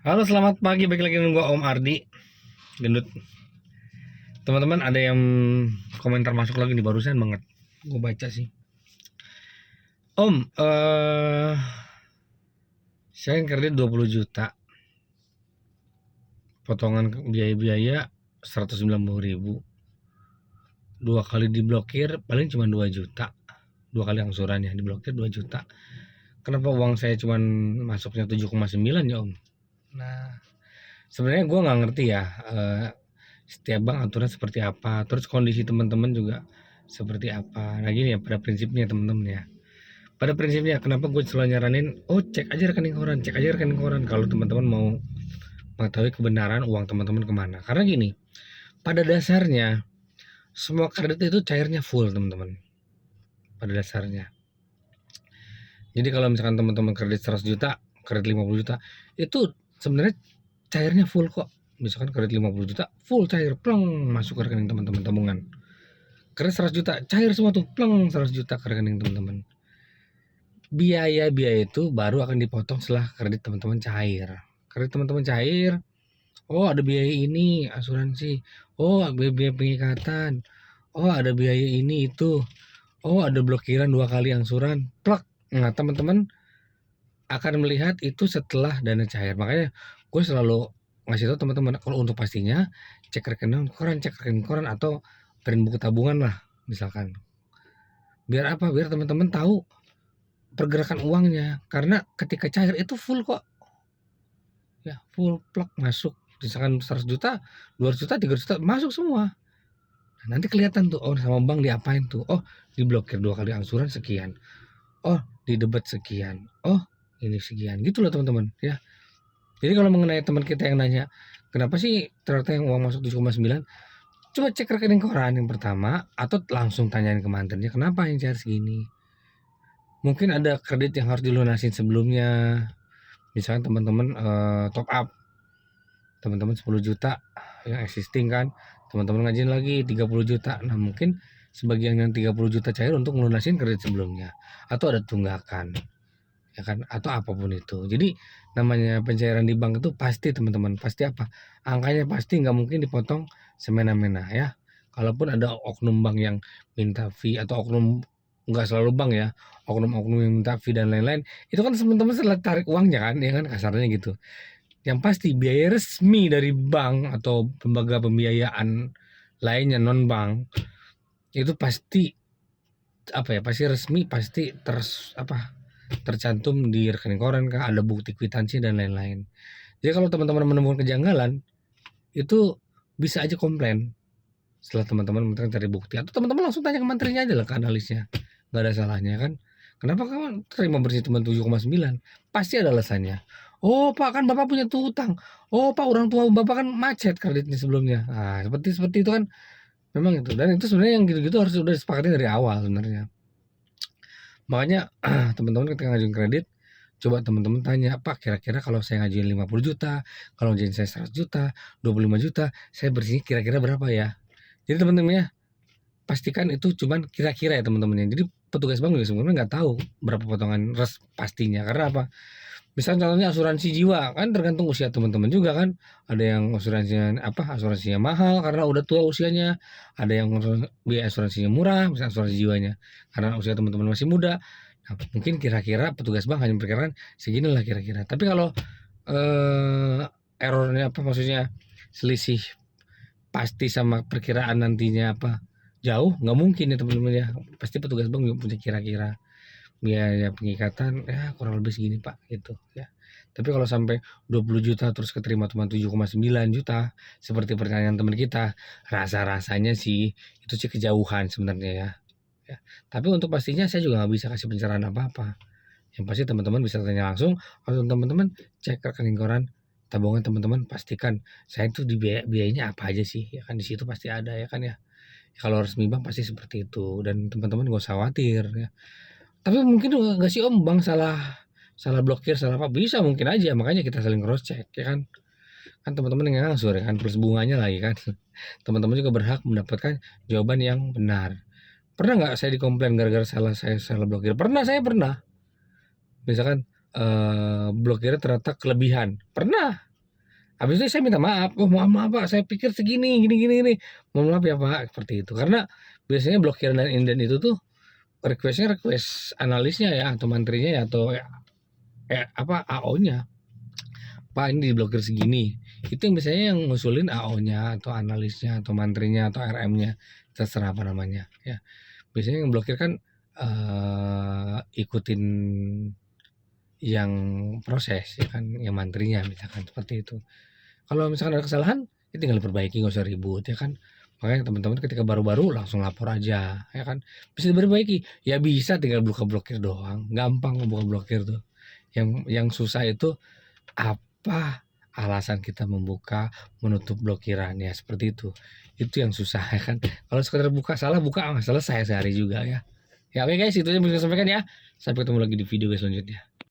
Halo, selamat pagi. Balik lagi dengan gua Om Ardi, gendut. Teman-teman, ada yang komentar masuk lagi nih barusan banget. Gue baca sih. Om, saya yang kredit 20 juta. Potongan biaya-biaya 190.000. Dua kali diblokir paling cuma 2 juta. Dua kali angsuran ya, diblokir 2 juta. Kenapa uang saya cuma masuknya 7,9 ya, Om? Nah, sebenarnya gue nggak ngerti ya, setiap bank aturan seperti apa, terus kondisi teman-teman juga seperti apa. Nah gini ya, pada prinsipnya teman-teman ya, pada prinsipnya kenapa gue selalu nyaranin, oh cek aja rekening koran, cek aja rekening koran kalau teman-teman mau mengetahui kebenaran uang teman-teman kemana. Karena gini, pada dasarnya semua kredit itu cairnya full teman-teman, pada dasarnya. Jadi kalau misalkan teman-teman kredit 100 juta, kredit 50 juta, itu sebenarnya cairnya full kok. Misalkan kredit 50 juta, full cair, pleng, masuk ke rekening teman-teman tabungan. Kredit 100 juta, cair semua tuh, pleng, 100 juta ke rekening teman-teman. Biaya-biaya itu baru akan dipotong setelah kredit teman-teman cair. Kredit teman-teman cair, oh ada biaya ini, asuransi, oh biaya pengikatan, oh ada biaya ini itu, oh ada blokiran 2 kali angsuran, plek. Nah teman-teman akan melihat itu setelah dana cair. Makanya gue selalu ngasih tahu teman-teman kalau untuk pastinya cek rekening koran atau print buku tabungan lah misalkan. Biar apa? Biar teman-teman tahu pergerakan uangnya. Karena ketika cair itu full kok. Ya, full plug masuk. Misalkan 100 juta, 200 juta, 300 juta masuk semua. Nah, nanti kelihatan tuh oh sama bank diapain tuh. Oh, diblokir 2 kali angsuran sekian. Oh, didebat sekian. Oh, ini sekian. Gitu loh teman-teman ya. Jadi kalau mengenai teman kita yang nanya, kenapa sih ternyata yang uang masuk 7,9? Coba cek rekening koran yang pertama atau langsung tanyain ke mantannya kenapa yang cair segini. Mungkin ada kredit yang harus dilunasin sebelumnya. Misalnya teman-teman top up teman-teman 10 juta yang existing kan. Teman-teman ngajuin lagi 30 juta. Nah, mungkin sebagian yang 30 juta cair untuk melunasin kredit sebelumnya atau ada tunggakan. Ya kan atau apapun itu. Jadi namanya pencairan di bank itu pasti teman-teman pasti apa angkanya pasti nggak mungkin dipotong semena-mena ya. Kalaupun ada oknum bank yang minta fee atau oknum nggak selalu bank ya, oknum-oknum yang minta fee dan lain-lain itu kan teman-teman setelah tarik uangnya kan ya kan kasarnya gitu. Yang pasti biaya resmi dari bank atau lembaga pembiayaan lainnya non bank itu pasti apa ya pasti resmi pasti tercantum di rekening koran kah, ada bukti kwitansi dan lain-lain. Jadi kalau teman-teman menemukan kejanggalan, itu bisa aja komplain setelah teman-teman cari bukti atau teman-teman langsung tanya ke menterinya aja lah ke analisnya. Nggak ada salahnya kan. Kenapa kamu terima bersih cuma 7,9? Pasti ada alasannya. Oh pak kan bapak punya tuh utang. Oh pak orang tua bapak kan macet kreditnya sebelumnya. Nah seperti seperti itu kan memang itu dan itu sebenarnya yang gitu-gitu harus sudah disepakati dari awal sebenarnya. Makanya teman-teman ketika ngajuin kredit, coba teman-teman tanya, "Pak, kira-kira kalau saya ngajuin 50 juta, kalau ngajuin saya 100 juta, 25 juta, saya bersihnya kira-kira berapa ya?" Jadi teman-teman ya, pastikan itu cuman kira-kira ya teman-teman ya. Jadi petugas bank juga sebenarnya nggak tahu berapa potongan pastinya. Karena apa? Misal contohnya asuransi jiwa, kan tergantung usia teman-teman juga kan. Ada yang asuransinya mahal karena udah tua usianya, ada yang biaya asuransinya murah, misalnya asuransi jiwanya karena usia teman-teman masih muda. Nah, mungkin kira-kira petugas bank hanya memperkirakan seginilah kira-kira. Tapi kalau errornya apa maksudnya selisih pasti sama perkiraan nantinya jauh, nggak mungkin ya teman-teman ya. Pasti petugas bank juga punya kira-kira. Biaya pengikatan ya kurang lebih segini Pak gitu ya. Tapi kalau sampai 20 juta terus keterima cuma 7,9 juta seperti pertanyaan teman kita, rasa-rasanya sih itu sih kejauhan sebenarnya ya. Ya. Tapi untuk pastinya saya juga nggak bisa kasih pencerahan apa-apa. Yang pasti teman-teman bisa tanya langsung atau teman-teman cek rekening koran tabungan teman-teman pastikan saya itu di biayanya apa aja sih ya kan di situ pasti ada ya kan ya. Kalau resmi bank pasti seperti itu dan teman-teman gak usah khawatir ya. Tapi mungkin nggak sih Om Bang salah salah blokir, salah apa, bisa mungkin aja makanya kita saling cross check ya kan. Kan teman-teman yang ngangsur ya kan plus bunganya lagi kan. Teman-teman juga berhak mendapatkan jawaban yang benar. Pernah nggak saya dikomplain gara-gara saya salah blokir? Pernah, saya pernah. Misalkan blokirnya ternyata kelebihan. Pernah. Habis itu saya minta maaf, "Oh, mohon maaf Pak, saya pikir segini, gini. Mohon maaf ya Pak," seperti itu. Karena biasanya blokiran dan inden itu tuh request-nya request analisnya ya, atau mantrinya ya, atau apa, AO-nya. "Pak, ini diblokir segini." Itu yang biasanya yang ngusulin AO-nya atau analisnya atau mantrinya atau RM-nya, terserah apa namanya ya. Biasanya yang blokir kan ikutin yang proses ya kan, yang mantrinya misalkan seperti itu. Kalau misalkan ada kesalahan, ya tinggal diperbaiki, nggak usah ribut ya kan. Makanya teman-teman ketika baru-baru langsung lapor aja ya kan. Bisa diperbaiki, ya bisa tinggal buka blokir doang, gampang ngebuka blokir tuh. Yang susah itu apa alasan kita membuka, menutup blokiran, ya seperti itu. Itu yang susah ya kan. Kalau sekedar buka salah buka, selesai sehari juga ya. Ya oke guys, itu aja yang bisa saya sampaikan ya. Sampai ketemu lagi di video guys selanjutnya.